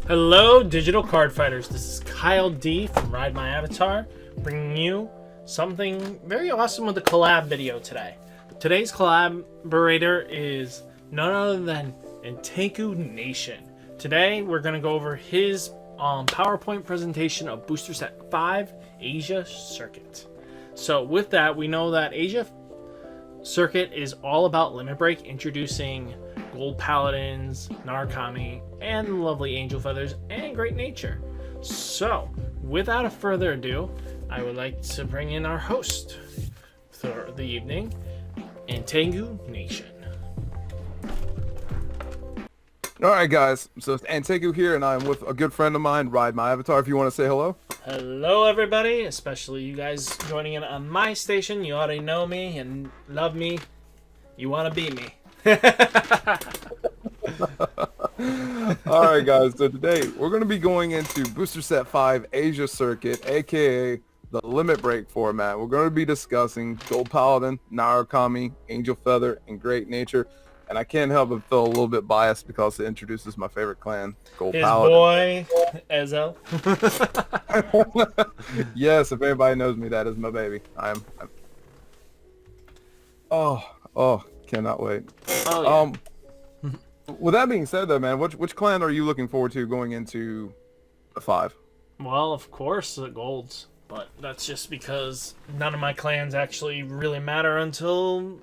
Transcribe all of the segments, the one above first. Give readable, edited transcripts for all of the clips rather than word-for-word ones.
Hello, digital card fighters. This is Kyle D from RideMyAvatar, bringing you something very awesome with a collab video today. Today's collaborator is none other than Anteiku Nation. Today, we're going to go over his PowerPoint presentation of Booster Set 5 Asia Circuit. So with that, we know that Asia Circuit is all about Limit Break, introducing Gold Paladins, Narukami, and lovely Angel Feathers, and Great Nature. So, without further ado, I would like to bring in our host for the evening, Anteiku Nation. Alright guys, so it's Anteiku here, and I'm with a good friend of mine, RideMyAvatar, if you want to say hello. Hello everybody, especially you guys joining in on my station. You already know me and love me. You want to beat me. Alright guys, so today we're going to be going into Booster Set 5 Asia Circuit, aka the Limit Break format. We're going to be discussing Gold Paladin, Narukami, Angel Feather, and Great Nature. And I can't help but feel a little bit biased because it introduces my favorite clan, Gold Paladin. His boy, Ezel. Yes, if anybody knows me, that is my baby. I'm cannot wait. Oh, yeah. With that being said, though, man, which clan are you looking forward to going into the 5? Well, of course, the golds. But that's just because none of my clans actually really matter until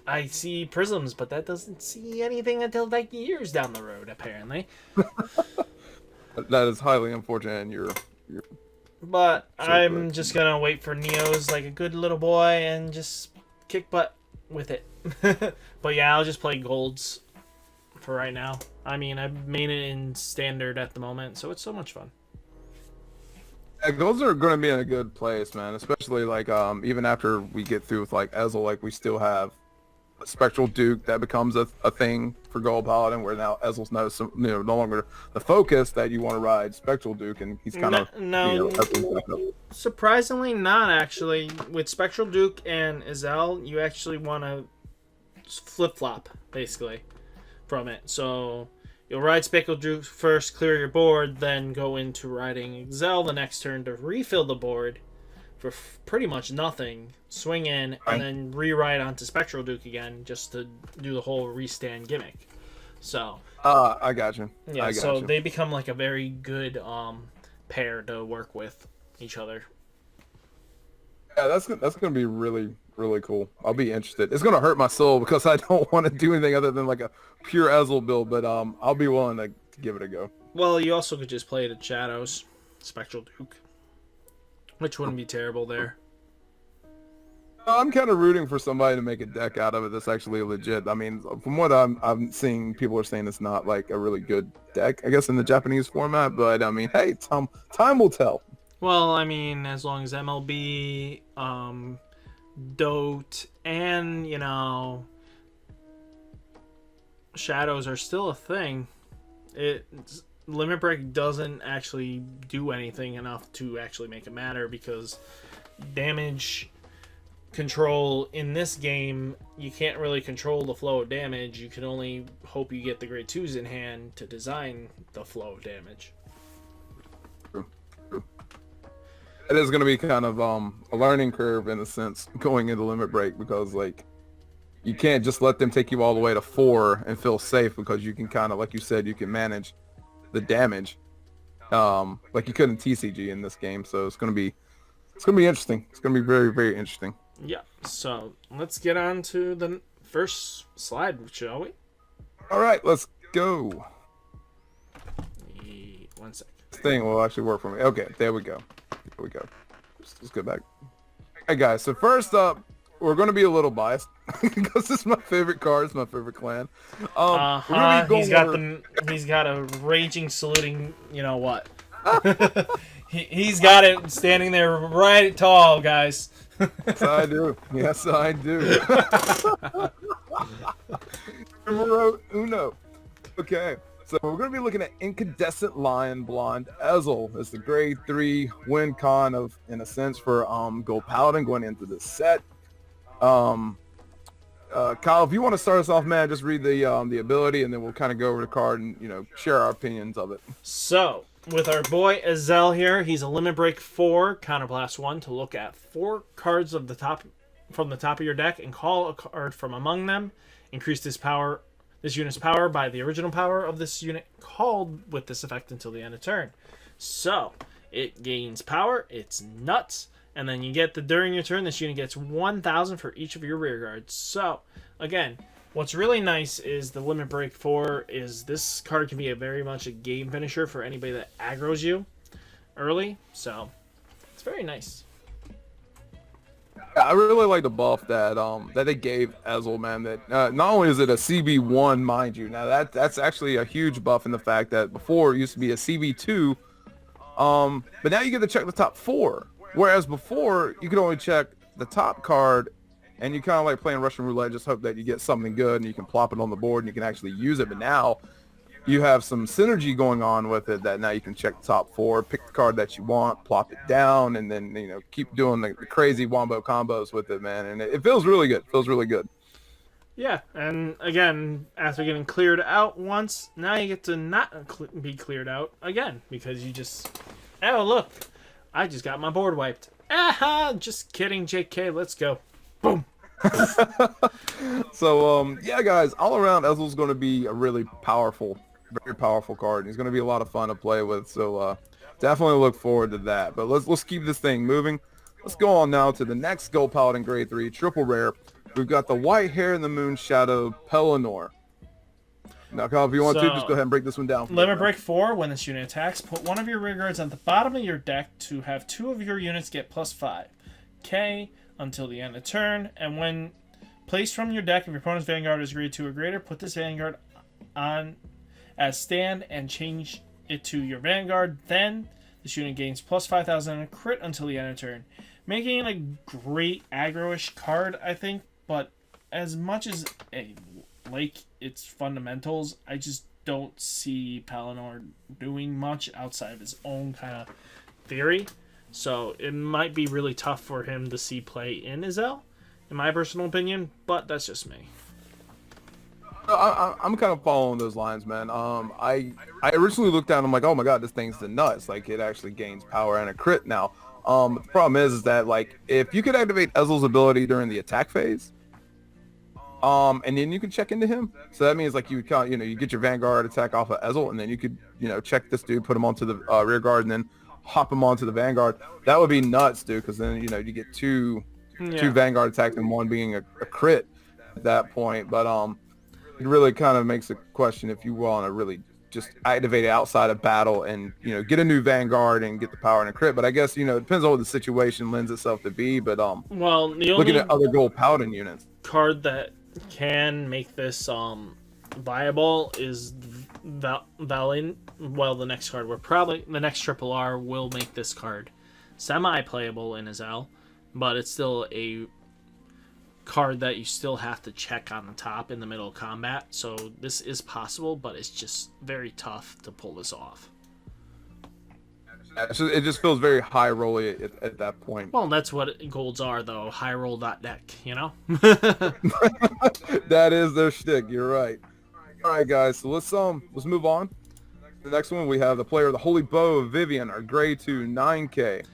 I see prisms. But that doesn't see anything until like years down the road, apparently. That is highly unfortunate, and you're But so I'm correct. just gonna wait for Neo's like a good little boy and just kick butt with it. But yeah, I'll just play golds for right now. I mean, I've made it in standard at the moment, so it's so much fun. Yeah, those are going to be in a good place, man. Especially like even after we get through with like Ezel, like we still have a Spectral Duke that becomes a thing for Gold Paladin, where now Ezel's no longer the focus that you want to ride Spectral Duke, and he's kind of Surprisingly not, actually. With Spectral Duke and Ezel, you actually want to flip-flop, basically, from it. So you'll ride Spectral Duke first, clear your board, then go into riding Ezel the next turn to refill the board for pretty much nothing, swing in, and then re-ride onto Spectral Duke again just to do the whole restand gimmick. So I got you. yeah, so they become like a very good pair to work with each other. Yeah, that's gonna be really cool. I'll be interested. It's gonna hurt my soul because I don't want to do anything other than like a pure Ezel build, but I'll be willing to give it a go. Well, you also could just play it at Shadows, Spectral Duke, which wouldn't be terrible there. I'm kind of rooting for somebody to make a deck out of it that's actually legit. I mean, from what I'm seeing, people are saying it's not like a really good deck, I guess, in the Japanese format. But I mean, hey, time will tell. Well, I mean, as long as MLB, Dote, and, you know, Shadows are still a thing, Limit Break doesn't actually do anything enough to actually make it matter, because damage control in this game, you can't really control the flow of damage. You can only hope you get the grade 2s in hand to design the flow of damage. It is going to be kind of a learning curve in a sense going into Limit Break, because like you can't just let them take you all the way to 4 and feel safe, because you can kind of, like you said, you can manage the damage like you could in TCG in this game. So it's going to be interesting. It's going to be very interesting. Yeah, so let's get on to the first slide, shall we? All right, let's go. 1 second. This thing will actually work for me. Okay, there we go. Let's go back. Hey guys, so first up, we're going to be a little biased because this is my favorite card. It's my favorite clan. He's got a raging saluting, you know what? He's got it standing there right tall, guys. Yes, I do. Yes, I do. Numero uno. Okay, so we're going to be looking at Incandescent Lion Blonde Ezel. It's the grade 3 win con of, in a sense, for Gold Paladin going into this set. Kyle, if you want to start us off, man, just read the ability, and then we'll kind of go over the card and share our opinions of it. So, with our boy Azel here, he's a Limit Break 4, Counterblast 1 to look at 4 cards of the top from the top of your deck and call a card from among them. Increase this unit's power by the original power of this unit called with this effect until the end of turn. So, it gains power, it's nuts, and then you get during your turn, this unit gets 1,000 for each of your rear guards. So, again, what's really nice is the Limit Break 4 is this card can be very much a game finisher for anybody that aggroes you early. So, it's very nice. I really like the buff that they gave Ezel, man. That not only is it a CB1, mind you, now that's actually a huge buff in the fact that before it used to be a CB2, but now you get to check the top 4. Whereas before, you could only check the top card, and you kind of like playing Russian roulette, just hope that you get something good, and you can plop it on the board, and you can actually use it. But now, you have some synergy going on with it that now you can check the top 4, pick the card that you want, plop it down, and then, keep doing the crazy wombo combos with it, man. And it feels really good. It feels really good. Yeah, and again, after getting cleared out once, now you get to not be cleared out again, because you just... Oh, look! I just got my board wiped. Aha! Just kidding, JK. Let's go. Boom. So, yeah, guys, all around, Ezel's going to be a really powerful, very powerful card. He's going to be a lot of fun to play with. So, definitely look forward to that. But let's keep this thing moving. Let's go on now to the next Gold Paladin Grade 3 triple rare. We've got the White Hair in the Moon Shadow Pelennor. Now, Kyle, if you want to, just go ahead and break this one down. Limit Break 4, when this unit attacks, put one of your rear guards at the bottom of your deck to have 2 of your units get +5. K until the end of turn, and when placed from your deck, if your opponent's Vanguard is grade 2 or greater, put this Vanguard on as stand and change it to your Vanguard. Then, this unit gains +5,000 and a crit until the end of turn. Making it a great aggro-ish card, I think, but as much as like its fundamentals, I just don't see Pelennor doing much outside of his own kind of theory. So it might be really tough for him to see play in Azel, in my personal opinion, but that's just me. I'm kind of following those lines, man. I originally looked down, I'm like, oh my god, this thing's the nuts. Like, it actually gains power and a crit now. The problem is that, like, if you could activate Ezel's ability during the attack phase, and then you can check into him. So that means, like, you would count, you get your Vanguard attack off of Ezel, and then you could, check this dude, put him onto the rear guard, and then hop him onto the Vanguard. That would be nuts, dude, because then, you get two Vanguard attacks and one being a crit at that point. But it really kind of makes a question if you want to really just activate it outside of battle and, get a new Vanguard and get the power and a crit. But I guess, it depends on what the situation lends itself to be. But well, the only looking at other Gold Paladin units, card that can make this viable is Valin. Well, the next card, the next triple R will make this card semi-playable in Azel, but it's still a card that you still have to check on the top in the middle of combat. So this is possible, but it's just very tough to pull this off. It just feels very high rolly at that point. Well, that's what golds are, though. High roll deck, That is their shtick. You're right. All right, guys. So let's move on. The next one, we have the player, the Holy Bow of Vivian, our grade 2 9K.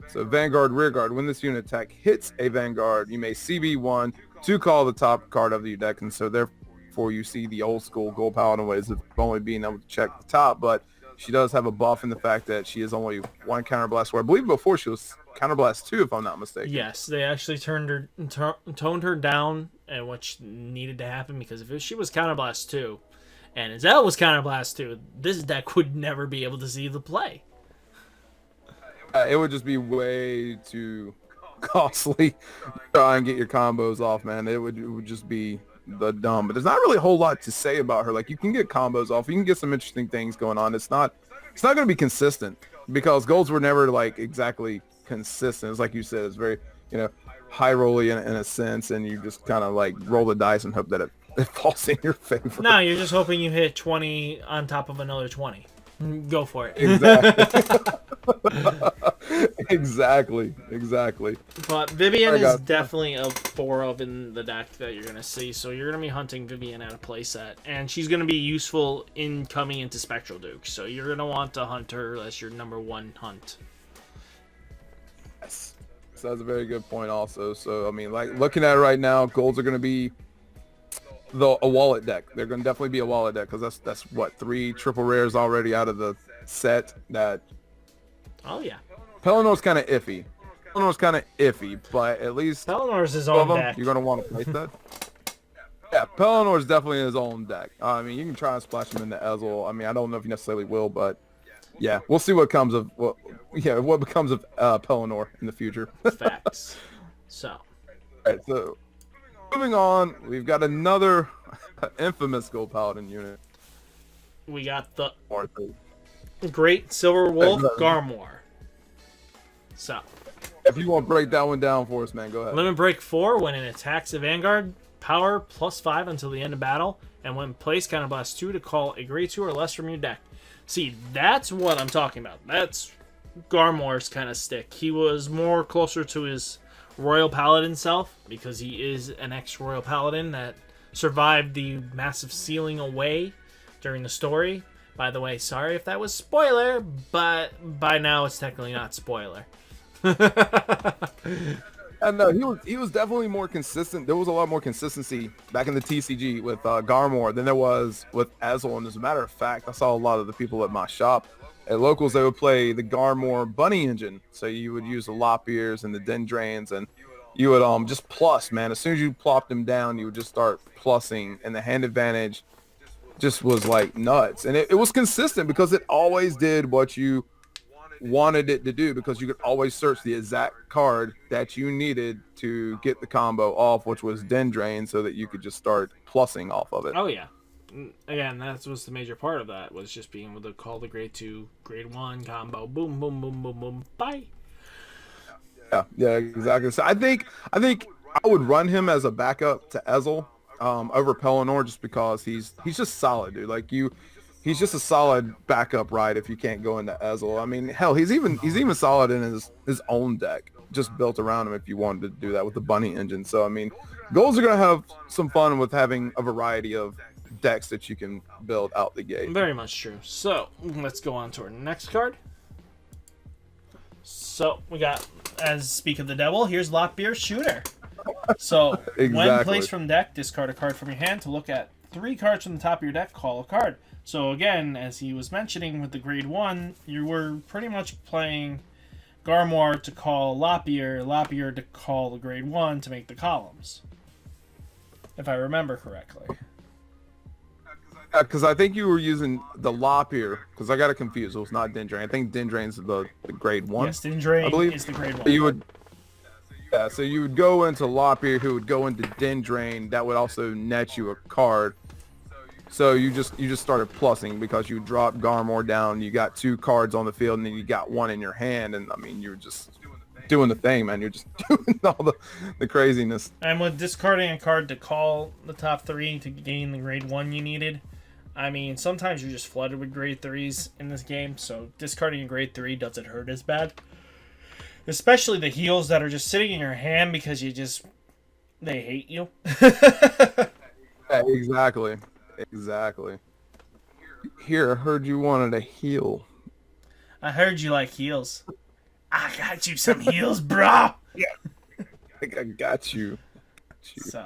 So Vanguard Rearguard. When this unit attack hits a Vanguard, you may CB1 to call the top card of your deck, and so therefore you see the old school Gold Paladin ways of only being able to check the top, but she does have a buff in the fact that she is only 1 counterblast, where I believe before she was counterblast 2, if I'm not mistaken. Yes, they actually toned her down, and which needed to happen, because if she was counterblast 2 and Azel was counterblast 2, this deck would never be able to see the play. It would just be way too costly to try and get your combos off, man. It would just be the dumb. But there's not really a whole lot to say about her. Like, you can get combos off, you can get some interesting things going on. It's not going to be consistent, because golds were never like exactly consistent. It's like you said, it's very high rolly in a sense, and you just kind of like roll the dice and hope that it falls in your favor. No, you're just hoping you hit 20 on top of another 20. Go for it. Exactly. exactly. But Vivian Alright, is guys. definitely a 4 of in the deck that you're going to see. So you're going to be hunting Vivian at a playset. And she's going to be useful in coming into Spectral Duke. So you're going to want to hunt her as your number 1 hunt. Yes. So that's a very good point also. So, I mean, like, looking at it right now, golds are going to be a wallet deck. They're going to definitely be a wallet deck because that's what, 3 triple rares already out of the set that... Oh, yeah. Pelinor's kind of iffy. But at least... Pelinor's his of own them, deck. you're going to want to place that. Yeah, Pelinor's definitely in his own deck. I mean, you can try and splash him into Ezel. I mean, I don't know if you necessarily will, but yeah, we'll see what comes of what becomes of Pelinor in the future. Facts. So. All right, so moving on, we've got another infamous Gold Paladin unit. We got the Or three. Great Silver Wolf Garmor. So. If you want to break that one down for us, man, go ahead. Limit Break 4, when it attacks a Vanguard, power +5 until the end of battle, and when placed, counterblast 2 to call a grade 2 or less from your deck. See, that's what I'm talking about. That's Garmor's kind of stick. He was more closer to his Royal Paladin self, because he is an ex-Royal Paladin that survived the massive sealing away during the story. By the way, sorry if that was spoiler, but by now it's technically not spoiler. And he was definitely more consistent. There was a lot more consistency back in the TCG with Garmor than there was with Ezel. And as a matter of fact, I saw a lot of the people at my shop at locals. They would play the Garmor Bunny Engine. So you would use the Lopiers and the Dendrains, and you would just plus, man. As soon as you plopped them down, you would just start plussing, and the hand advantage just was like nuts. And it was consistent because it always did what you wanted it to do, because you could always search the exact card that you needed to get the combo off, which was Dendrain, so that you could just start plussing off of it. Oh yeah, again, that was the major part of that, was just being able to call the grade 2, grade 1 combo, boom, boom, boom, boom, boom, bye. Yeah, exactly. So I think I would run him as a backup to Ezel over Pelinor, just because he's just solid, dude. Like he's just a solid backup ride if you can't go into Ezel. I mean, hell, he's even solid in his own deck, just built around him if you wanted to do that with the Bunny Engine. So, I mean, Golds are going to have some fun with having a variety of decks that you can build out the gate. Very much true. So, let's go on to our next card. So, we got, as Speak of the Devil, here's Lockbeard Shooter. So, Exactly. When placed from deck, discard a card from your hand to look at 3 cards from the top of your deck, call a card. So again, as he was mentioning with the grade 1, you were pretty much playing Garmor to call Lopier to call the grade 1 to make the columns. If I remember correctly. Because I think you were using the Lopier, because I got it confused. It was not Dendrain. I think Dendrain's the grade 1. Yes, Dendrain I believe is the grade 1. You would... Yeah, so you would go into Lopier, who would go into Dendrain. That would also net you a card. So you just started plussing, because you dropped Garmor down. You got 2 cards on the field, and then you got 1 in your hand. And I mean, you're just doing the thing, man. You're just doing all the craziness. And with discarding a card to call the top 3 to gain the grade 1 you needed, I mean, sometimes you're just flooded with grade 3s in this game. So discarding a grade 3 doesn't hurt as bad. Especially the heals that are just sitting in your hand because they hate you. Yeah, exactly. Here, I heard you wanted a heal. I heard you like heals. I got you some heals, bro. Yeah. I got you. So.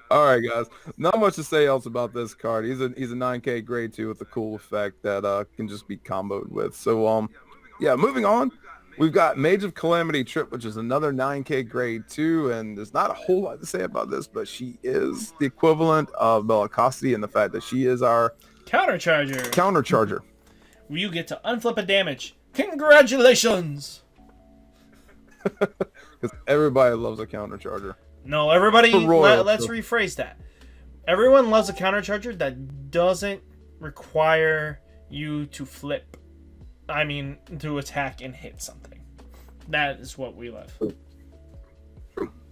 All right, guys. Not much to say else about this card. He's a 9K grade 2 with a cool effect that can just be comboed with. So yeah, moving on. We've got Mage of Calamity Trip, which is another 9K grade 2, and there's not a whole lot to say about this, but she is the equivalent of Bellicosity in the fact that she is our countercharger. You get to unflip a damage. Congratulations! Because everybody loves a countercharger. No, everybody, let's so. rephrase that. Everyone loves a countercharger that doesn't require you to flip. I mean, to attack and hit something. That is what we love.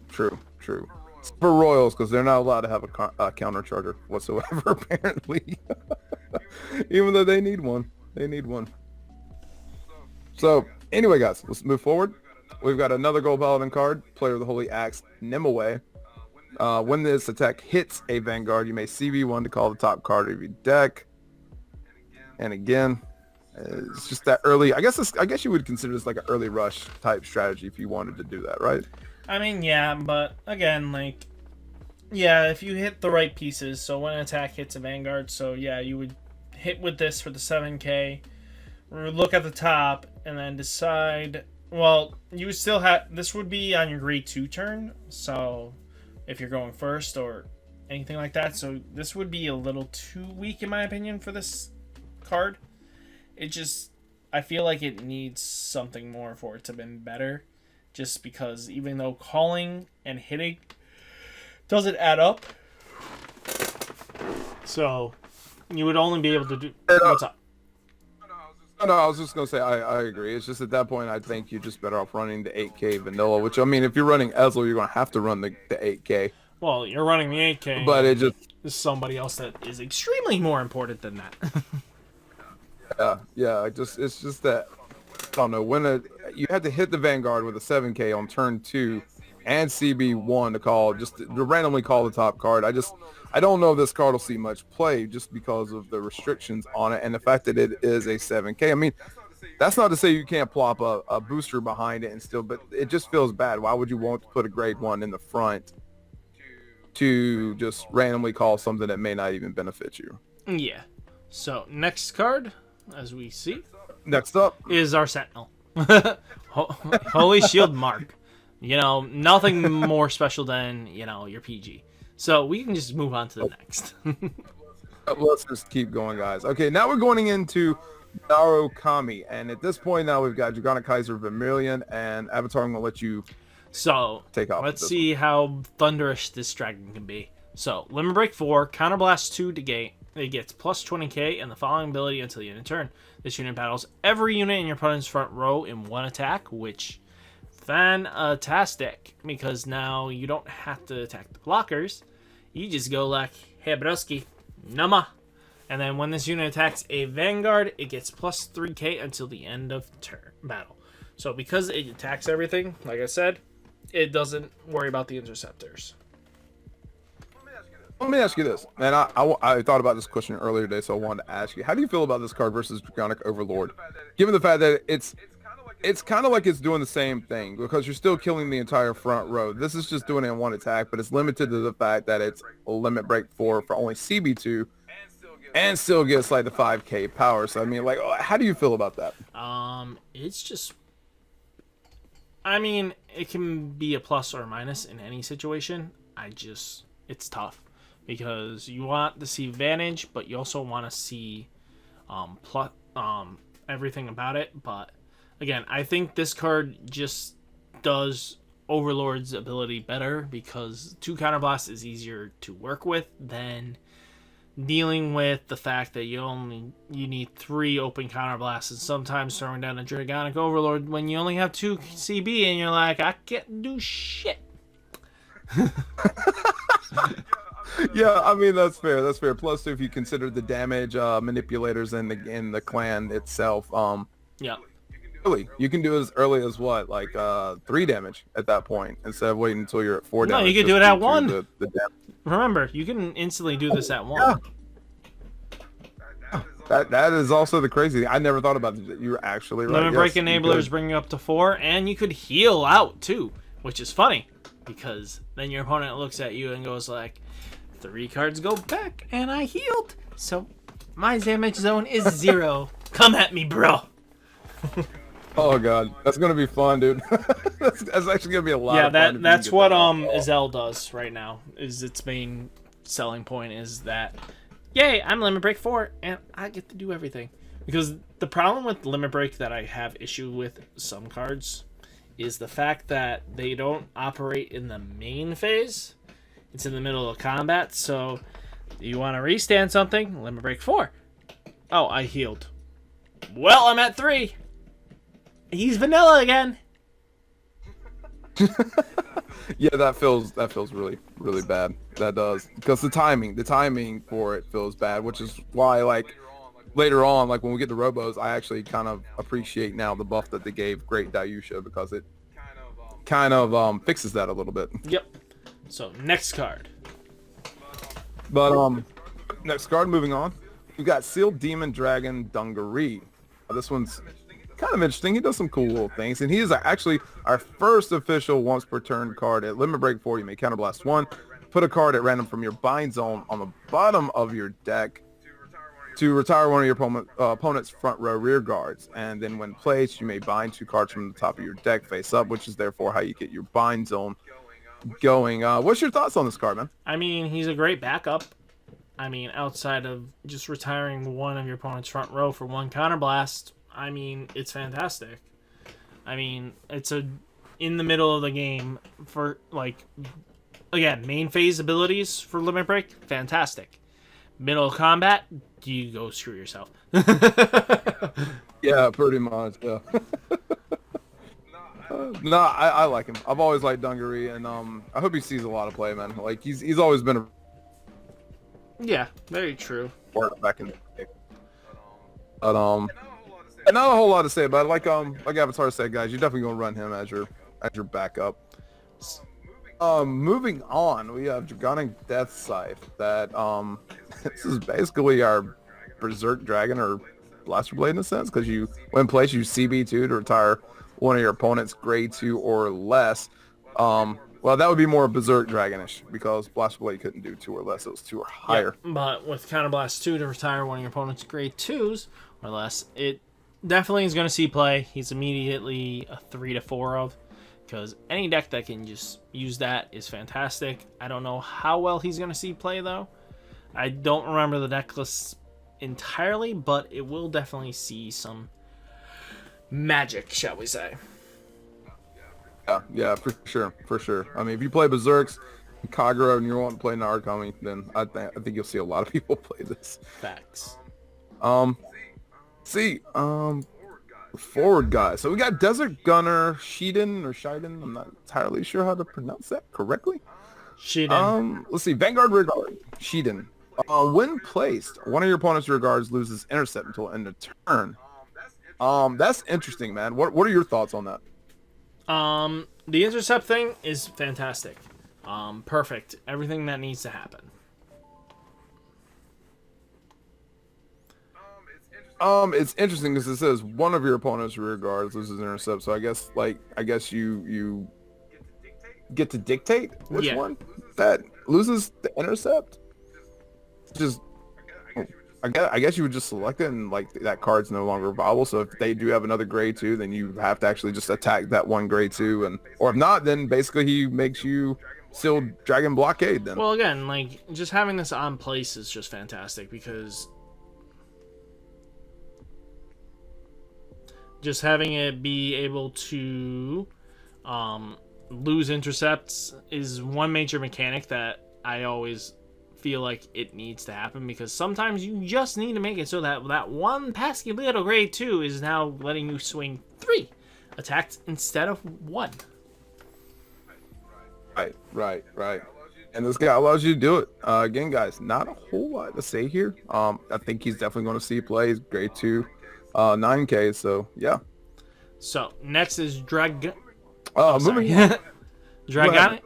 True. For Royals, because they're not allowed to have a countercharger whatsoever, apparently. Even though they need one. They need one. So anyway, guys, let's move forward. We've got another gold Paladin card, Player of the Holy Axe, Nimue. When this attack hits a Vanguard, you may CB1 to call the top card of your deck. And again, it's just that early. I guess you would consider this like an early rush type strategy if you wanted to do that, right? I mean, yeah, but again, like, yeah, if you hit the right pieces. So when an attack hits a Vanguard, so yeah, you would hit with this for the 7k. Look at the top and then decide. Well, you would still have. This would be on your grade 2 turn. So if you're going first or anything like that, so this would be a little too weak in my opinion for this card. It just, I feel like it needs something more for it to have been better, just because even though calling and hitting doesn't add up, so you would only be able to do what's up. No, I was just gonna say I agree. It's just at that point I think you're just better off running the 8k vanilla, which I mean if you're running Ezel you're gonna have to run the 8k. Well, you're running the 8k, but it just is somebody else that is extremely more important than that. yeah. It's just that I don't know when you had to hit the Vanguard with a 7k on turn 2 and CB1 to call to randomly call the top card. I don't know if this card will see much play just because of the restrictions on it and the fact that it is a 7k. I mean, that's not to say you can't plop a booster behind it and still, but it just feels bad. Why would you want to put a grade 1 in the front to just randomly call something that may not even benefit you? Yeah. So next card, as we see, next up is our Sentinel. Holy Shield Mark. You know, nothing more special than, you know, your PG. So we can just move on to the next. Let's just keep going, guys. Okay, now we're going into Narukami. And at this point now we've got Dragonic Kaiser Vermilion and Avatar. I'm going to let you take off. Let's see how thunderous this dragon can be. So, Limit Break 4, Counterblast 2 to gate. It gets plus 20k and the following ability until the end of turn. This unit battles every unit in your opponent's front row in one attack, which fantastic, because now you don't have to attack the blockers. You just go like, hey broski, nama. And then when this unit attacks a Vanguard, it gets plus 3k until the end of turn battle. So because it attacks everything, like I said, it doesn't worry about the interceptors. Let me ask you this, and I thought about this question earlier today, so I wanted to ask you, how do you feel about this card versus Dragonic Overlord? Given the fact that it's kind of like it's doing the same thing, because you're still killing the entire front row. This is just doing it in one attack, but it's limited to the fact that it's a Limit Break 4 for only CB2, and still gets like the 5k power. So I mean, like, how do you feel about that? It's just, I mean, it can be a plus or a minus in any situation. It's tough. Because you want to see advantage, but you also want to see everything about it. But again, I think this card just does Overlord's ability better because 2 Counterblast is easier to work with than dealing with the fact that you need 3 open Counterblasts and sometimes throwing down a Dragonic Overlord when you only have 2 CB and you're like, I can't do shit. Yeah, I mean that's fair. That's fair. Plus, if you consider the damage manipulators in the clan itself, yeah, really, you can do as early as what, like 3 damage at that point instead of waiting until you're at 4 damage. No, you can do it at 1. The Remember, you can instantly do this at 1. Yeah. That is also the crazy thing. I never thought about that. You're actually right. Limit Break Enablers bring you up to 4, and you could heal out too, which is funny because then your opponent looks at you and goes like, 3 cards go back, and I healed, so my damage zone is 0. Come at me, bro. Oh god, that's gonna be fun, dude. that's actually gonna be a lot. Yeah, of fun that's what Azel does right now. Is its main selling point is that, yay, I'm Limit Break 4, and I get to do everything. Because the problem with Limit Break that I have issue with some cards is the fact that they don't operate in the main phase. It's in the middle of combat, so you want to restand something, Limit Break 4. Oh, I healed. Well, I'm at 3. He's vanilla again. Yeah, that feels really, really bad. That does. Because the timing for it feels bad, which is why, like, later on, like when we get to Robos, I actually kind of appreciate now the buff that they gave Great Dayusha because it kind of fixes that a little bit. Yep. So next card. But next card, moving on, we got Sealed Demon Dragon Dungaree. This one's kind of interesting. He does some cool little things, and he is actually our first official once per turn card. At Limit Break 4, you may counterblast 1, put a card at random from your bind zone on the bottom of your deck to retire one of your opponent's front row rear guards, and then when placed, you may bind 2 cards from the top of your deck face up, which is therefore how you get your bind zone going. What's your thoughts on this card, man? I mean, he's a great backup. I mean, outside of just retiring one of your opponent's front row for 1 counterblast, I mean, it's fantastic. I mean, it's in the middle of the game for, like, again, main phase abilities for Limit Break, fantastic. Middle of combat, you go screw yourself. Yeah, pretty much, yeah. No, I like him. I've always liked Dungaree, and I hope he sees a lot of play, man. Like, he's always been a... Yeah, very true. Back in the day. But, and not a whole lot to say about it. Like Avatar said, guys, you're definitely gonna run him as your backup. Moving on, we have Dragonic Death Scythe. That this is basically our Berserk Dragon or Blaster Blade in a sense, because when placed, you CB2 to retire one of your opponent's grade 2 or less. Well, that would be more Berserk Dragonish because Blaster Blade couldn't do 2 or less; it was 2 or higher. Yeah, but with Counterblast 2 to retire one of your opponent's grade 2s or less, it definitely is going to see play. He's immediately a 3 to 4 of, because any deck that can just use that is fantastic. I don't know how well he's going to see play, though. I don't remember the deck list entirely, but it will definitely see some magic, shall we say. Yeah, for sure. I mean, if you play Berserks, Kagura, and you want to play Narukami, then I think you'll see a lot of people play this. Facts. Forward guys. So we got Desert Gunner Shiden. I'm not entirely sure how to pronounce that correctly. Shiden. Let's see. Vanguard Rear Guard. Shiden. When placed, one of your opponent's rear guards loses intercept until end of turn. That's interesting, man. What are your thoughts on that? The intercept thing is fantastic. Perfect. Everything that needs to happen. It's interesting because it says one of your opponent's rear guards loses intercept. So I guess you get to dictate which one that loses the intercept. Just, I guess you would just select it, and like that card's no longer viable. So if they do have another grade 2, then you have to actually just attack that one grade 2, or if not, then basically he makes you Sealed Dragon Blockade. Then. Well, again, like just having this on place is just fantastic because just having it be able to lose intercepts is one major mechanic that I always feel like it needs to happen, because sometimes you just need to make it so that that one pesky little grade 2 is now letting you swing 3 attacks instead of 1. Right. And this guy allows you to do it. Again, guys, not a whole lot to say here. I think he's definitely going to see play. He's grade 2, 9K. So yeah. So next is moving on. Dragonic.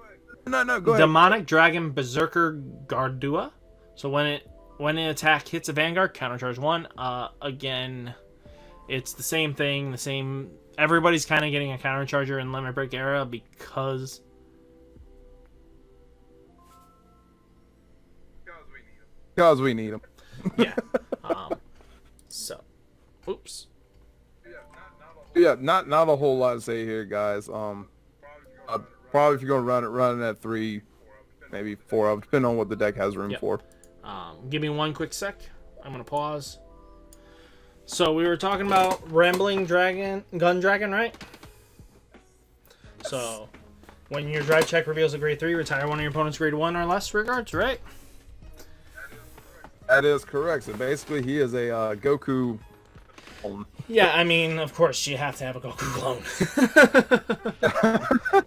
No, go ahead. Demonic Dragon Berserker Gardua. So when an attack hits a Vanguard, countercharge 1. Again, it's the same thing. Everybody's kind of getting a countercharger in Limit Break era because we need them. Yeah. So, oops. Yeah, not a whole lot to say here, guys. Probably if you're gonna run it at 3, maybe 4 of, depending on what the deck has room for. Give me one quick sec. I'm gonna pause. So we were talking about Rambling Gun Dragon, right? So when your drive check reveals a grade 3, retire one of your opponent's grade 1 or less regards, right? That is correct. So basically, he is a Goku. Yeah, I mean, of course, you have to have a Goku clone.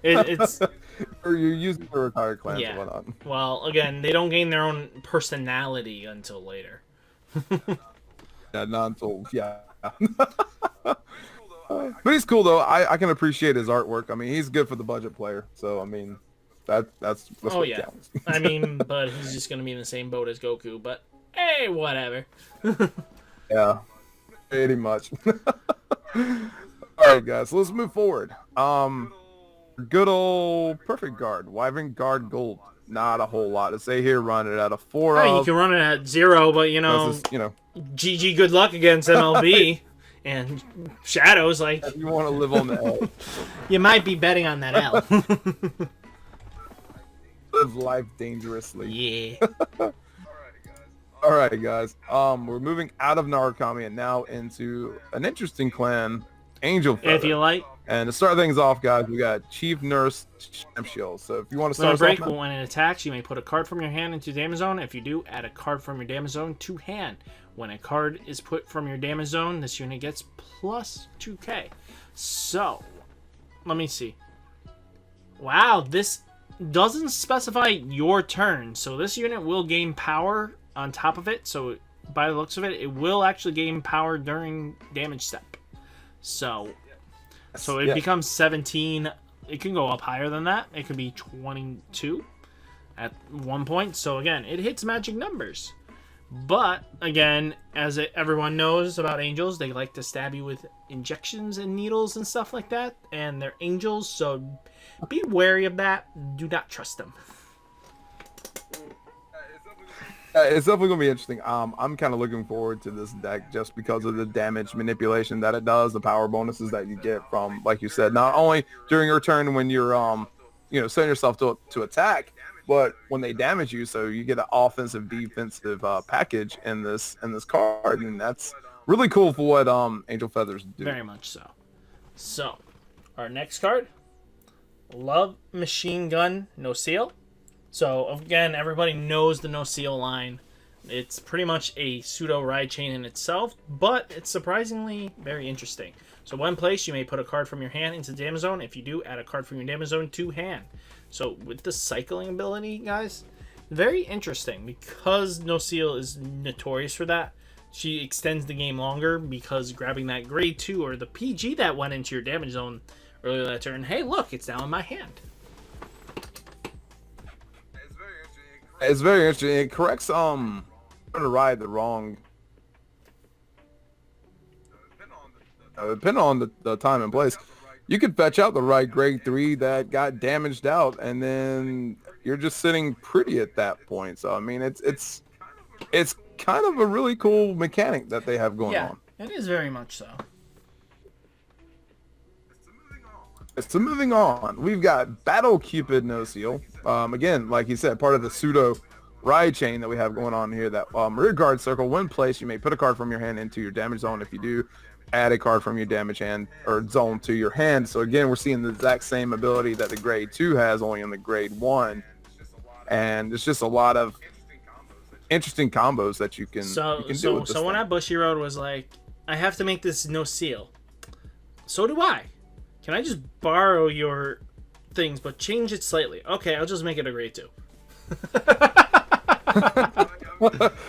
It's or you use it for retired clans and whatnot. Well, again, they don't gain their own personality until later. Yeah, non-sold. Yeah. But he's cool though. I can appreciate his artwork. I mean, he's good for the budget player. So I mean, that's Oh what yeah. counts. I mean, but he's just gonna be in the same boat as Goku. But hey, whatever. Yeah, pretty much. All right, guys. So let's move forward. Good old perfect guard, Wyvern guard gold. Not a whole lot to say here. Run it at a 4 I mean, you of. can run it at 0, but GG, good luck against MLB and Shadows. Like, If you want to live on the edge, you might be betting on that L. live life dangerously. Yeah. All right, guys. We're moving out of Narukami and now into an interesting clan, Angel Feather. If you like. And to start things off, guys, we got Chief Nurse Shield. So if you want to start us break, off, when it attacks, you may put a card from your hand into damage zone. If you do, add a card from your damage zone to hand. When a card is put from your damage zone, this unit gets plus 2k. So, let me see. Wow, this doesn't specify your turn. So this unit will gain power on top of it. So by the looks of it, it will actually gain power during damage step. So it becomes 17. It can go up higher than that. It could be 22 at one point. So again, it hits magic numbers. But again, as everyone knows about angels, they like to stab you with injections and needles and stuff like that. And they're angels, so be wary of that. Do not trust them. it's definitely gonna be interesting. I'm kind of looking forward to this deck just because of the damage manipulation that it does, the power bonuses that you get from, like you said, not only during your turn when you're setting yourself to attack, but when they damage you, so you get an offensive defensive package in this card, and that's really cool for what Angel Feathers do. Very much so. So, our next card, Love Machine Gun No Seal. So again, everybody knows the No Seal line. It's pretty much a pseudo ride chain in itself, but it's surprisingly very interesting. So when placed, you may put a card from your hand into the damage zone. If you do, add a card from your damage zone to hand. So with the cycling ability, guys, very interesting because No Seal is notorious for that. She extends the game longer because grabbing that grade 2 or the PG that went into your damage zone earlier that turn, hey look, it's now in my hand. It's very interesting. It corrects to ride the wrong. Depending on the time and place, you could fetch out the right grade 3 that got damaged out, and then you're just sitting pretty at that point. So I mean, it's kind of a really cool mechanic that they have going on. Yeah, it is very much so. So moving on, we've got Battle Cupid No Seal. Again, like you said, part of the pseudo ride chain that we have going on here. That rear guard circle, when placed, you may put a card from your hand into your damage zone. If you do, add a card from your damage hand or zone to your hand. So again, we're seeing the exact same ability that the grade 2 has, only in the grade 1. And it's just a lot of interesting combos that you can do with this So thing. when at Bushy Road was like, I have to make this No Seal. So do I. Can I just borrow your things but change it slightly? Okay, I'll just make it a grade 2.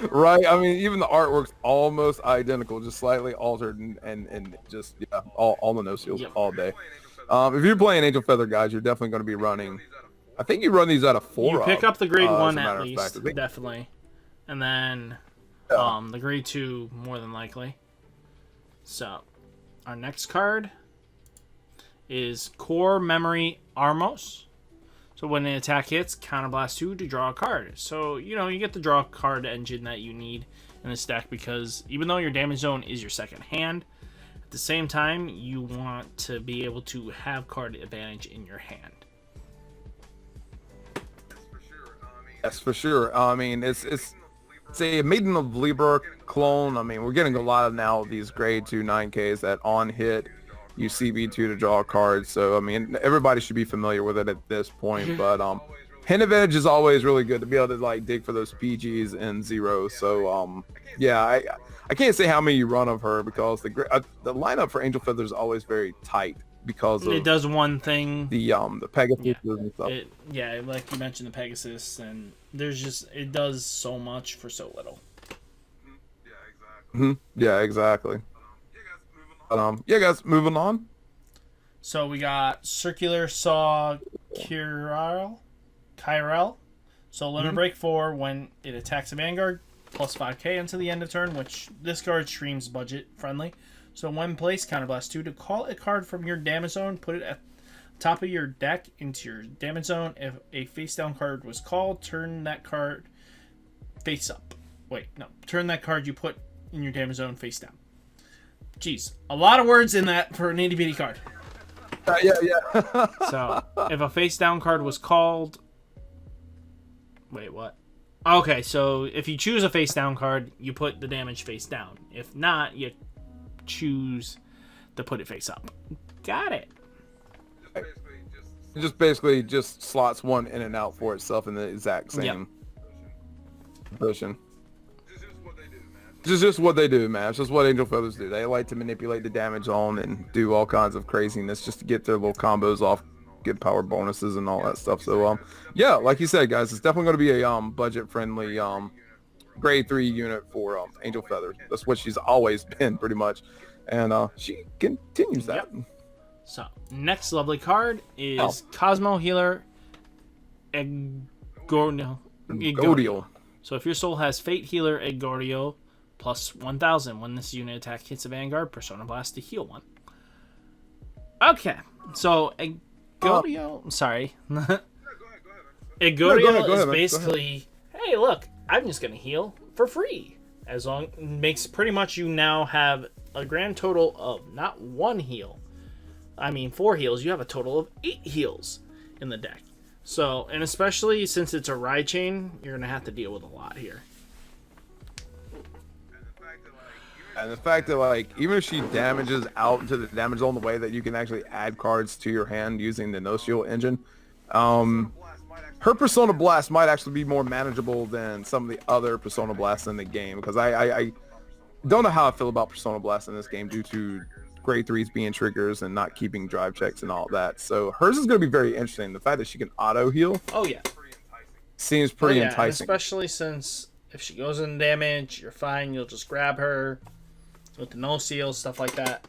Right? I mean, even the artwork's almost identical, just slightly altered and just, yeah, all the No Seals all day. If you're playing Angel Feather, guys, you're definitely going to be running. I think you run these out of 4. You pick up the grade 1 as a matter at of least, fact. definitely. And then the grade 2 more than likely. So, our next card is Core Memory Armos. So when an attack hits, counterblast 2 to draw a card. So, you get the draw card engine that you need in this deck because even though your damage zone is your second hand, at the same time, you want to be able to have card advantage in your hand. That's for sure. I mean, it's a Maiden of Libra clone. I mean, we're getting a lot of now these grade 2 9Ks that on hit you CB2 to draw cards. So I mean, everybody should be familiar with it at this point. But hand advantage is always really good to be able to like dig for those PGs and zeros. So yeah, I can't say how many you run of her because the lineup for Angel Feather is always very tight because of it does one thing. The Pegasus and stuff. Like you mentioned the Pegasus, and it does so much for so little. Yeah, exactly. But, yeah, guys, moving on. So we got Circular Saw Kyrel. So limit break 4 when it attacks a Vanguard, plus 5k until the end of turn, which this card streams budget friendly. So when placed, counterblast 2 to call a card from your damage zone, put it at top of your deck into your damage zone. If a face down card was called, turn that card face up. Wait, no. Turn that card you put in your damage zone face down. Jeez, a lot of words in that for an itty bitty card. Yeah. So, if a face down card was called... Wait, what? Okay, so if you choose a face down card, you put the damage face down. If not, you choose to put it face up. Got it. It just basically just slots one in and out for itself in the exact same position. This is just what they do, man. It's just what Angel Feathers do. They like to manipulate the damage zone and do all kinds of craziness just to get their little combos off, get power bonuses and all that stuff. So, yeah, like you said, guys, it's definitely going to be a budget-friendly grade 3 unit for Angel Feathers. That's what she's always been, pretty much, and she continues that. Yep. So, next lovely card is Cosmo Healer Egordio. So, if your soul has Fate Healer Egordio plus 1,000 when this unit attack hits a Vanguard, Persona Blast to heal 1. Okay, so Egordio, sorry. Egordio is basically, hey, look, I'm just gonna heal for free. As long makes pretty much you now have a grand total of not 1 heal. I mean 4 heals. You have a total of 8 heals in the deck. So, and especially since it's a ride chain, you're gonna have to deal with a lot here. And the fact that, like, even if she damages out into the damage zone the way that you can actually add cards to your hand using the no-shield engine, her Persona Blast might actually be more manageable than some of the other Persona Blasts in the game, because I don't know how I feel about Persona Blast in this game due to grade 3s being triggers and not keeping drive checks and all that. So hers is going to be very interesting. The fact that she can auto heal seems pretty enticing. Especially since if she goes in damage, you're fine. You'll just grab her with the no seals, stuff like that.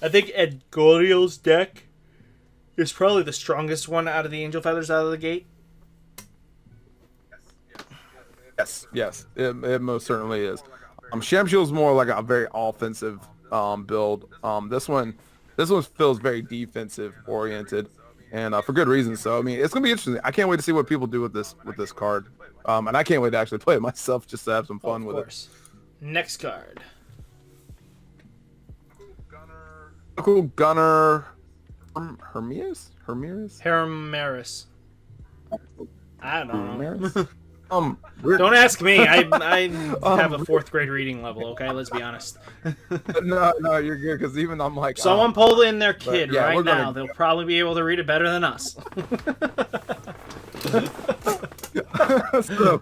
I think Egorio's deck is probably the strongest one out of the Angel Feathers out of the gate. Yes, it most certainly is. Shamshield's more like a very offensive build. This one feels very defensive oriented, and for good reason. So I mean, it's gonna be interesting. I can't wait to see what people do with this card, and I can't wait to actually play it myself just to have some fun with it. Next card. Cool Gunner, Hermes. I don't know. Don't ask me. I have a 4th grade reading level. Okay, let's be honest. No, you're good, because even I'm like, someone pulled in their kid right now. They'll probably be able to read it better than us. So,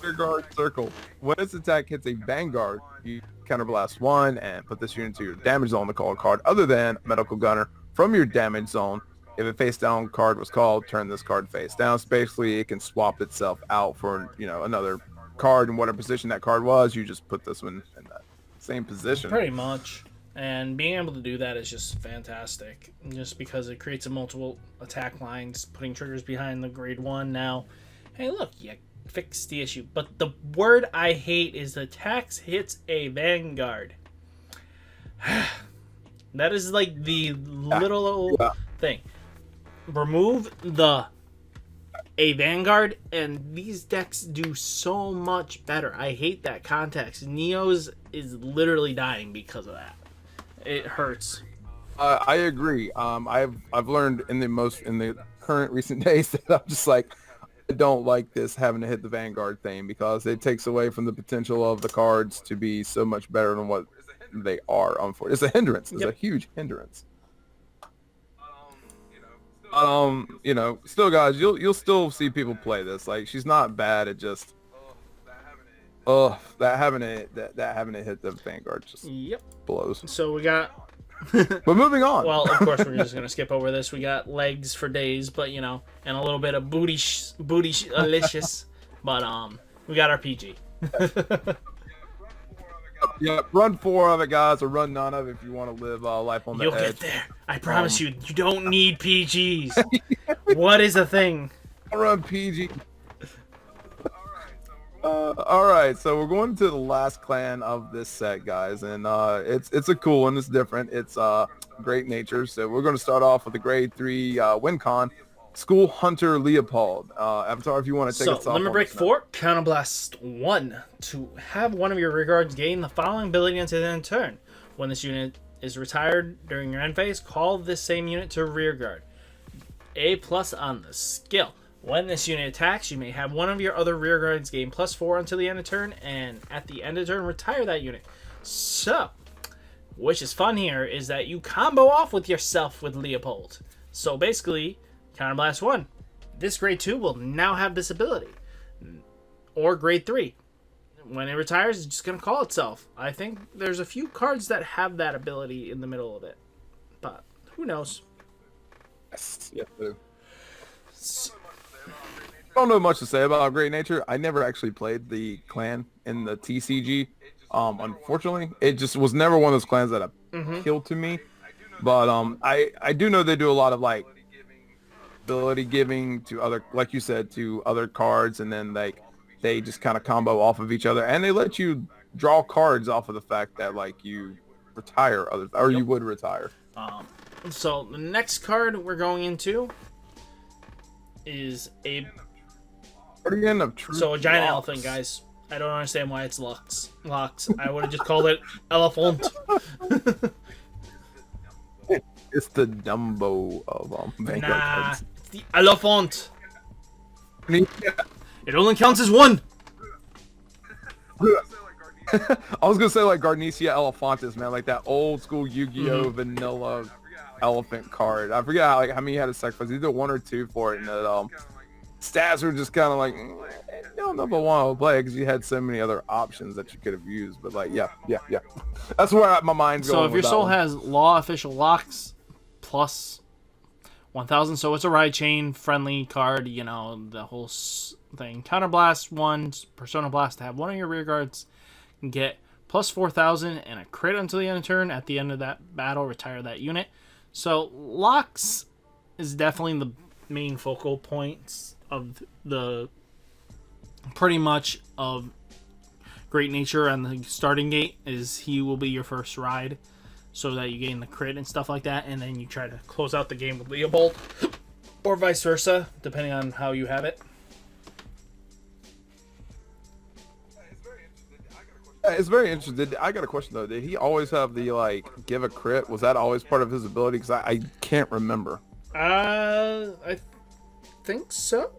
Vanguard Circle. When its attack hits a Vanguard, you counterblast 1 and put this unit to your damage zone to call a card other than Medical Gunner from your damage zone. If a face down card was called, turn this card face down. So basically, it can swap itself out for, another card in whatever position that card was. You just put this one in that same position. Pretty much. And being able to do that is just fantastic. Just because it creates a multiple attack lines, putting triggers behind the grade 1 now. Hey, look, you fixed the issue. But the word I hate is the tax hits a Vanguard. That is like the little thing. Remove a Vanguard, and these decks do so much better. I hate that context. Neo's is literally dying because of that. It hurts. I agree. I've learned in the current recent days that I'm just like, I don't like this having to hit the Vanguard thing, because it takes away from the potential of the cards to be so much better than what they are. It's a hindrance. It's a huge hindrance. Still, guys, you'll still see people play this. Like, she's not bad. It just, that having it hit the Vanguard just blows. So we got. But moving on. Well, of course, we're just gonna skip over this. We got legs for days, but and a little bit of booty-licious. But we got our PG. Yeah, run 4 of it, guys, or run none of it if you want to live life on the You'll edge. get there. I promise you. You don't need PGs. What is a thing? Run PG. All right, so we're going to the last clan of this set, guys, and it's a cool one. It's different. It's Great Nature. So we're going to start off with the grade 3 win con, School Hunter Leopold. Avatar, if you want to take us off. So Limit Break 4, Counterblast 1. To have one of your rear guards gain the following ability until the end of turn. When this unit is retired during your end phase, call this same unit to rear guard. A+ on the skill. When this unit attacks, you may have one of your other rear guards gain +4 until the end of turn, and at the end of turn, retire that unit. So, which is fun here, is that you combo off with yourself with Leopold. So basically, Counterblast 1. This grade 2 will now have this ability. Or grade 3. When it retires, it's just going to call itself. I think there's a few cards that have that ability in the middle of it. But, who knows? Yes, yes, I don't know much to say about Great Nature. I never actually played the clan in the TCG. Unfortunately, it just was never one of those clans that appealed to me. But I do know they do a lot of like ability giving to other, like you said, to other cards, and then like they just kind of combo off of each other, and they let you draw cards off of the fact that like you retire others, or you would retire. So the next card we're going into is a Guardian of Truth. So a giant Locks. elephant, guys. I don't understand why it's Lux. I would have just called it Elephant. It's the Dumbo of Vanguard Nah, cards. it's the Elephant. Yeah. It only counts as one. I was gonna say like Garnecia Elephantis, man, like that old school Yu-Gi-Oh vanilla elephant card. I forget how many he had a sacrifice, either 1 or 2 for it, and that stats were just kind of like, I don't know if I want to play because you had so many other options that you could have used. But like, yeah. That's where my mind's going. So if your with soul that one. has law official locks plus 1,000, so it's a ride chain friendly card. You know the whole thing. Counterblast 1, Persona Blast to have one of your rear guards get plus 4,000 and a crit until the end of turn. At the end of that battle, retire that unit. So locks is definitely the main focal points of the pretty much of Great Nature, and the starting gate is he will be your first ride so that you gain the crit and stuff like that, and then you try to close out the game with Leopold or vice versa depending on how you have it. It's very interesting. I got a question though. Did he always have the like give a crit? Was that always part of his ability? Because I can't remember. I think so.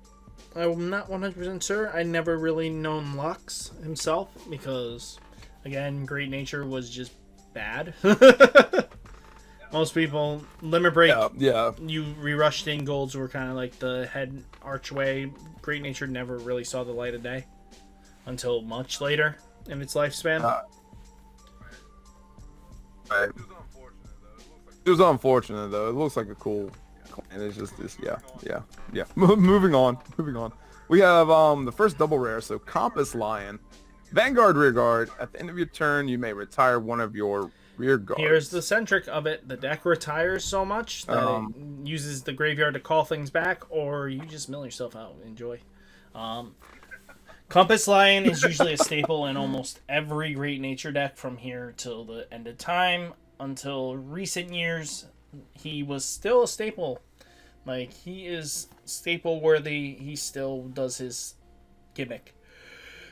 I'm not 100% sure. I never really known Lux himself because, again, Great Nature was just bad. Most people, Limit Break, yeah. you re-rushed in golds were kind of like the head archway. Great Nature never really saw the light of day until much later in its lifespan. Right. It was unfortunate though. It looks like a cool clan. It's just this, yeah. Moving on. We have the first double rare. So Compass Lion, Vanguard rear guard. At the end of your turn, you may retire one of your rear guards. Here's the centric of it. The deck retires so much that it uses the graveyard to call things back, or you just mill yourself out. Enjoy. Compass Lion is usually a staple in almost every Great Nature deck from here till the end of time. Until recent years, he was still a staple. Like, he is staple worthy. He still does his gimmick.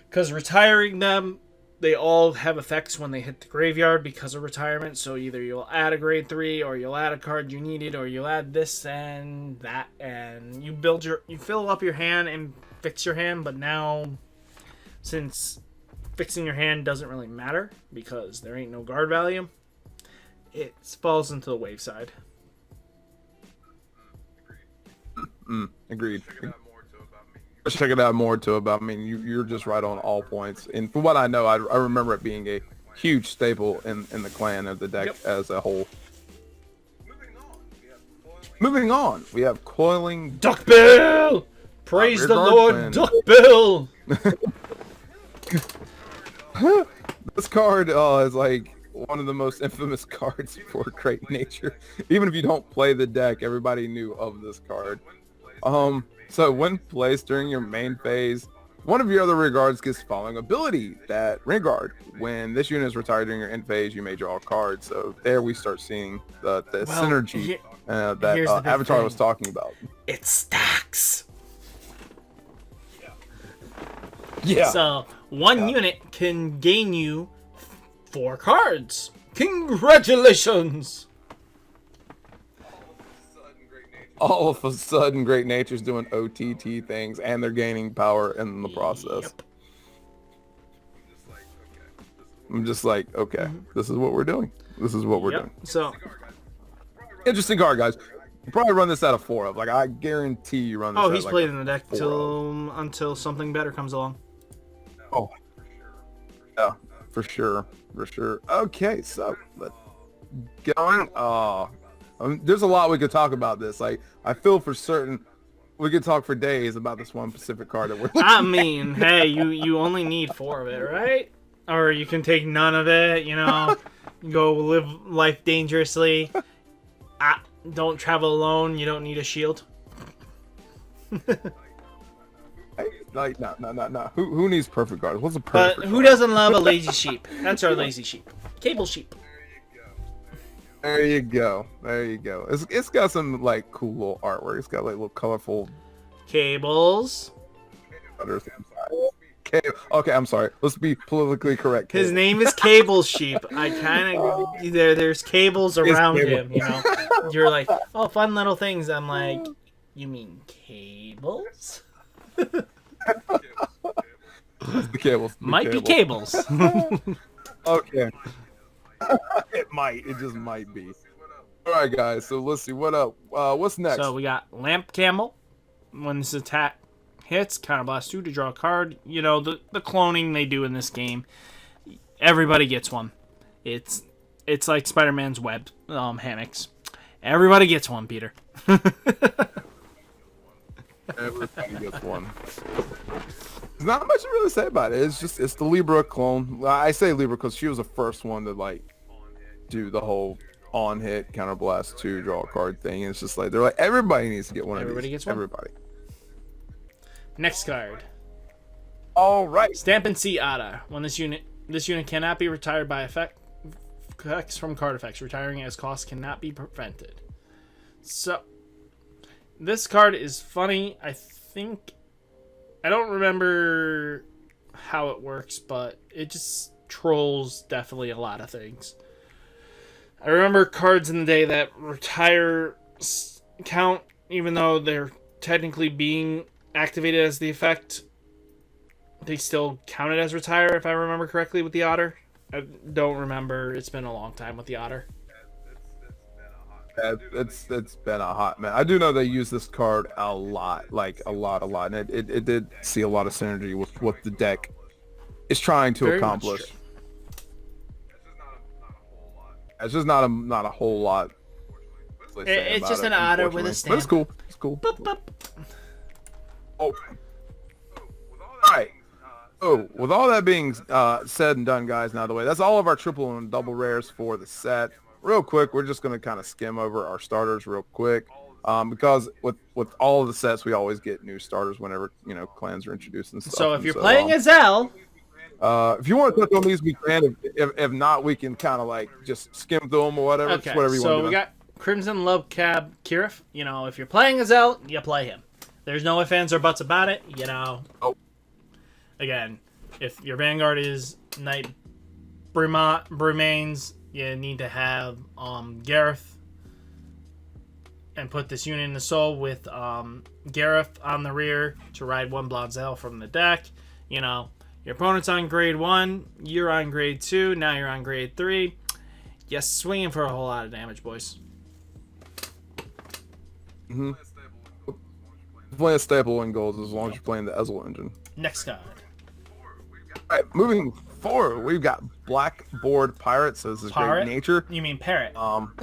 Because retiring them, they all have effects when they hit the graveyard because of retirement. So either you'll add a grade 3, or you'll add a card you needed, or you'll add this and that, and you fill up your hand and fix your hand. But now, since fixing your hand doesn't really matter because there ain't no guard value, it falls into the wave side. Agreed. Check it out more too about. I mean, you're just right on all points. And from what I know, I remember it being a huge staple in the clan of the deck as a whole. Moving on, we have Coiling Duckbill! Praise the Lord, Twin. Duckbill! This card is like one of the most infamous cards for Great Nature. Even if you don't play the deck, everybody knew of this card. So when placed during your main phase, one of your other regards gets following ability, that Regard. When this unit is retired during your end phase, you may draw a card. So there we start seeing the synergy that Avatar was talking about. It stacks. Yeah. So one unit can gain you 4 cards. Congratulations! All of a sudden, Great Nature's doing OTT things, and they're gaining power in the process. Yep. I'm just like, okay, this is what we're doing. This is what we're doing. So, interesting card, guys. You probably run this out of 4 of. Like, I guarantee you run this out he's of, like, played in the deck 4 until something better comes along. Oh, yeah, for sure, for sure. Okay, so let's going. There's a lot we could talk about this. Like, I feel for certain we could talk for days about this one specific card that we're looking I mean, hey, you only need 4 of it, right? Or you can take none of it, you know, go live life dangerously. Don't travel alone, you don't need a shield. Like, no. Who needs perfect cards? What's a perfect But who doesn't love a lazy sheep? That's our lazy sheep. Cable sheep. There you go. There you go. It's got some like cool little artwork. It's got like little colorful Cables. Okay, I'm sorry. Let's be politically correct. His name is Cable Sheep. I kind of there's cables around him, you know. You're like, oh, fun little things. I'm like, you mean cables? The cables. Might be cables. Okay. It might. It just might be. All right, guys. So let's see what up. What's next? So we got Lamp Camel. When this attack hits, counterblast 2 to draw a card. You know the cloning they do in this game. Everybody gets one. It's like Spider-Man's web hammocks. Everybody gets one, Peter. Everybody gets one. There's not much to really say about it. It's the Libra clone. I say Libra because she was the first one to like do the whole on hit counterblast 2 draw a card thing. And it's just like they're like everybody needs to get one. Everybody gets one. Everybody. Next card. All right. Stamp and See Ada. When this unit cannot be retired by effects from card effects. Retiring as cost cannot be prevented. So this card is funny. I don't remember how it works, but it just trolls definitely a lot of things. I remember cards in the day that retire count, even though they're technically being activated as the effect, they still counted as retire, if I remember correctly, with the Otter. I don't remember. It's been a long time with the Otter. It's been a hot man. I do know they use this card a lot, like a lot, and it did see a lot of synergy with what the deck is trying to Very accomplish. much true. It's just not a whole lot. It's just an Otter with a stamp. But it's cool. It's cool. Boop, boop. Oh. All right. Oh, with all that being said and done, guys, now the way that's all of our triple and double rares for the set. Real quick, we're just going to kind of skim over our starters real quick, because with all of the sets, we always get new starters whenever clans are introduced and stuff. So if you're playing as Zell, if you want to touch on these, we can. If not, we can kind of like just skim through them or whatever. okay. It's whatever you want to do. So we got Crimson Love Cab Kirif. You know, if you're playing as Zell, you play him. There's no ifs, ands, or buts about it. You know. Oh. Again, if your Vanguard is Knight Brumains, you need to have Gareth and put this unit in the soul with Gareth on the rear to ride 1 Blonzel from the deck. You know, your opponent's on grade 1, you're on grade 2, now you're on grade 3. You're swinging for a whole lot of damage, boys. Mm-hmm. Playing staple in goals as long as you're playing the Ezel engine. Next card. All right, moving forward, we've got Blackboard Pirate. So this is Pirate? Great Nature. You mean parrot?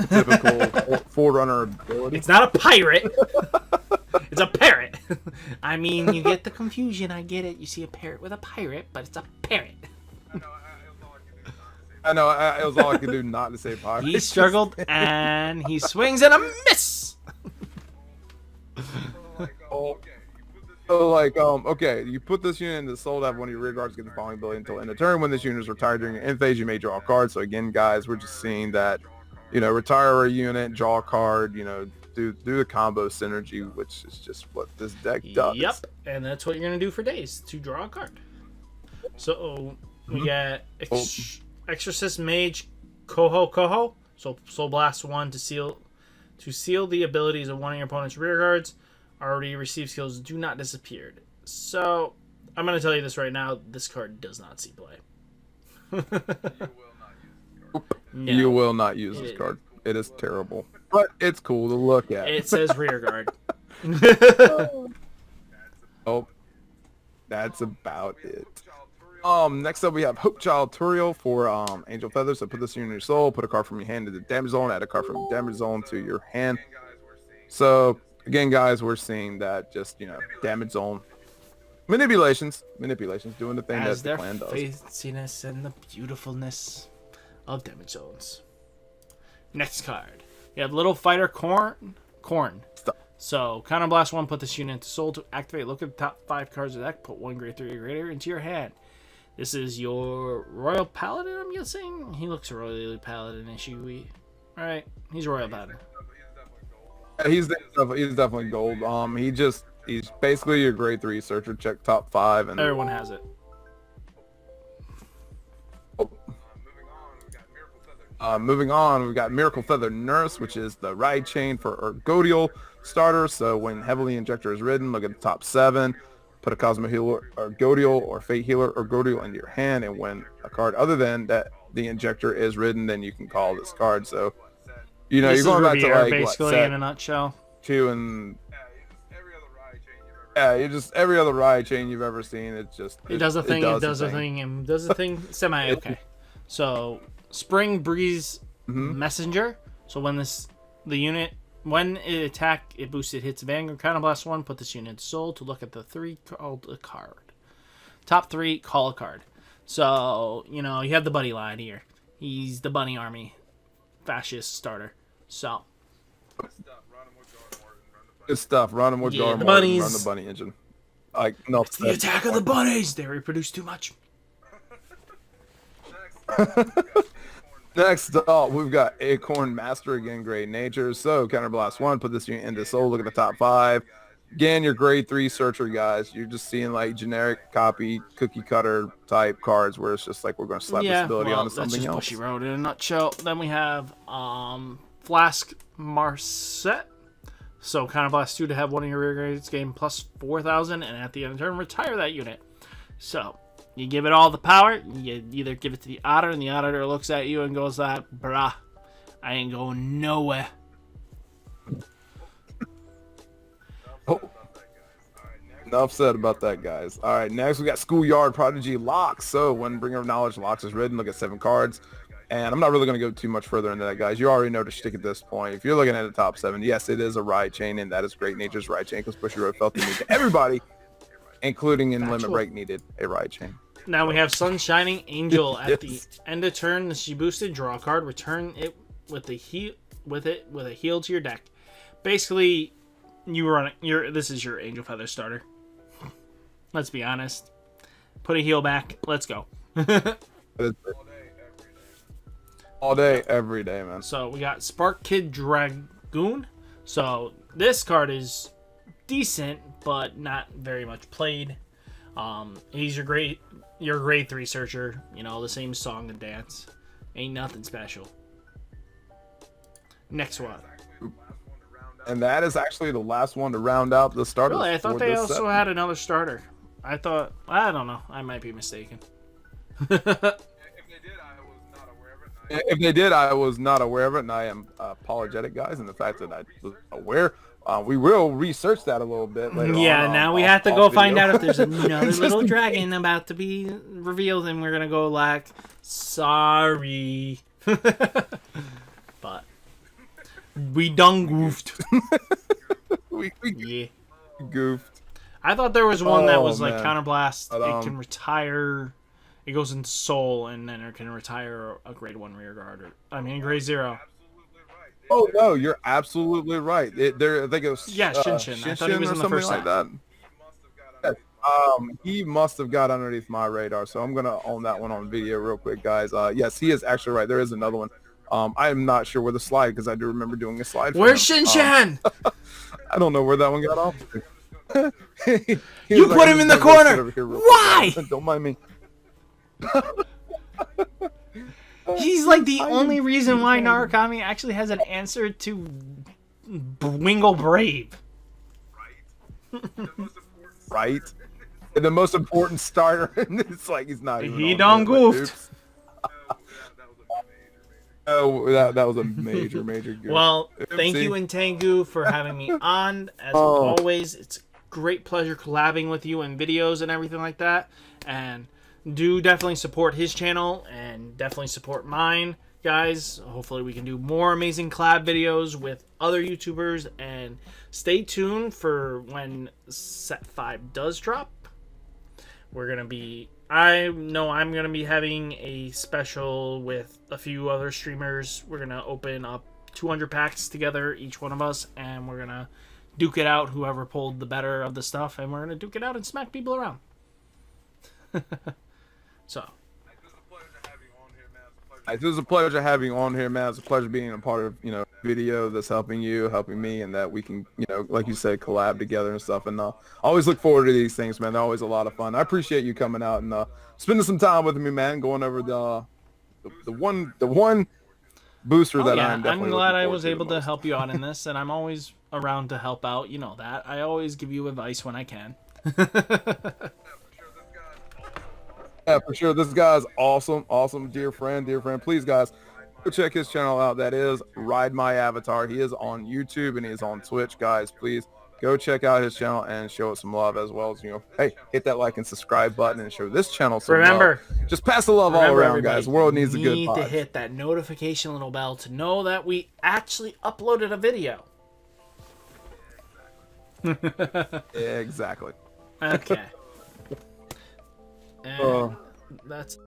Typical Forerunner ability. It's not a pirate. It's a parrot. I mean, you get the confusion. I get it. You see a parrot with a pirate, but it's a parrot. I know. It was all I could do not to say pirate. He struggled and he swings and a miss. So like, okay, you put this unit in the soul to have one of your rear guards get the following ability until end of turn. When this unit is retired during your end phase, you may draw a card. So again, guys, we're just seeing that, retire a unit, draw a card, do the combo synergy, which is just what this deck does. Yep, and that's what you're gonna do for days to draw a card. So we got Exorcist Mage Koho. So Soul Blast 1 to seal the abilities of one of your opponent's rear guards. Already received skills do not disappear. So I'm gonna tell you this right now: this card does not see play. No. You will not use this card. It is terrible, but it's cool to look at. It says rear guard. Oh, that's about it. Next up we have Hope Child Turiel for Angel Feathers. So put this unit in your soul, put a card from your hand to the damage zone, add a card from the damage zone to your hand. So again, guys, we're seeing that just damage zone manipulations, doing the thing as that the clan their does. fanciness and the beautifulness of damage zones. Next card, you have Little Fighter Corn. Stop. So Counter Blast 1, put this unit into soul to activate. Look at the top 5 cards of the deck. Put 1 grade 3 or greater into your hand. This is your Royal Paladin, I'm guessing? He looks royally Paladin-ish. Alright, he's Royal Paladin. He's definitely gold. He's basically your grade 3 searcher. Check top 5 and Everyone has it. Moving on, we've got Miracle Feather Nurse, which is the ride chain for Ergodial starter. So when Heavily Injector is ridden, look at the top 7. Put a Cosmo Healer, Ergodial, or Fate Healer, Ergodial into your hand, and when a card other than that the Injector is ridden, then you can call this card. So, you're going back to like basically in a nutshell. 2 and you just every other ride chain you've ever seen. It does a thing. It does a thing. And does a thing. Semi okay. So Spring Breeze Messenger. So when when it attack, it boosted hits Vanguard. Counter Blast 1. Put this unit in soul to look at the 3 called a card. Top 3 call a card. So you have the buddy line here. He's the bunny army fascist starter. So good stuff. Run them with the run bunnies. the bunny engine. No, it's the attack of the bunnies. They reproduce too much. Next up, we've got Acorn Master, again, Great Nature. So, Counter Blast 1, put this unit into soul, look at the top 5. Again, your grade 3 searcher, guys. You're just seeing like generic copy, cookie cutter type cards where it's just like we're going to slap this ability onto something that's just else. Bushy Road in a nutshell. Then we have Flask Marset. So, Counter Blast 2 to have one of your rear grades gain plus 4,000, and at the end of the turn, retire that unit. So, you give it all the power. You either give it to the auditor, and the auditor looks at you and goes like, bruh, I ain't going nowhere. Enough said about that, guys. All right, next we got Schoolyard Prodigy Locks. So when Bringer of Knowledge Locks is ridden, look at 7 cards. And I'm not really going to go too much further into that, guys. You already know the shtick at this point. If you're looking at the top 7, yes, it is a ride chain, and that is Great Nature's ride chain because Bushy Road felt the need to everybody, including in Limit Break, needed a ride chain. Now we have Sun Shining Angel at the end of turn. She boosted, draw a card, return it with a heal to your deck. Basically, this is your Angel Feather starter. Let's be honest. Put a heal back. Let's go. All day, every day, man. So we got Spark Kid Dragoon. So this card is decent, but not very much played. He's your grade 3 searcher. The same song and dance. Ain't nothing special. Next one. And that is actually the last one to round out the starters. Really? I thought they also had another starter. I don't know. I might be mistaken. If they did, I was not aware of it, and I am apologetic, guys, and the fact that I was aware. We will research that a little bit later on. Now we have to go find out if there's another little dragon about to be revealed, and we're going to go like, sorry. But we done goofed. we yeah. goofed. I thought there was one that was like man. Counterblast. It can retire it goes into Soul, and then it can retire a grade 1 rear guard. Grade 0. Oh no, you're absolutely right. I think it was Yeah, Shinshin. I thought he was or in the something first like set. that. Yes. He must have got underneath my radar, so I'm gonna own that one on video real quick, guys. Yes, he is actually right. There is another one. I'm not sure where the slide, because I do remember doing a slide. Where's him. Shinshin? I don't know where that one got off. You put him in the corner. Why? Don't mind me. He's like the only reason why Narukami actually has an answer to Wingle Brave. Right? And the most important starter, and it's like he's not even He on done there, goofed. Oh, that was a major goof. Well, thank you, Anteiku, for having me on. As always, it's a great pleasure collabing with you in videos and everything like that. And do definitely support his channel and definitely support mine, guys. Hopefully we can do more amazing collab videos with other YouTubers, and stay tuned for when set 5 does drop. I know I'm gonna be having a special with a few other streamers. We're gonna open up 200 packs together, each one of us, and we're gonna duke it out, whoever pulled the better of the stuff, and we're gonna duke it out and smack people around. So It was a pleasure having you on here, man. It's a pleasure being a part of, video that's helping you, helping me, and that we can, like you said, collab together and stuff. And I always look forward to these things, man. They're always a lot of fun. I appreciate you coming out and spending some time with me, man. Going over the one booster that I'm definitely. I'm glad I was able to help you out in this, and I'm always around to help out. You know that. I always give you advice when I can. Yeah, for sure. This guy's awesome, dear friend. Please, guys, go check his channel out. That is RideMyAvatar. He is on YouTube and he is on Twitch, guys. Please go check out his channel and show it some love, as well as, hey, hit that like and subscribe button and show this channel some love. Just pass the love all around, guys. The world needs a good pod. You need to hit that notification little bell to know that we actually uploaded a video. Yeah, exactly. Okay. And that's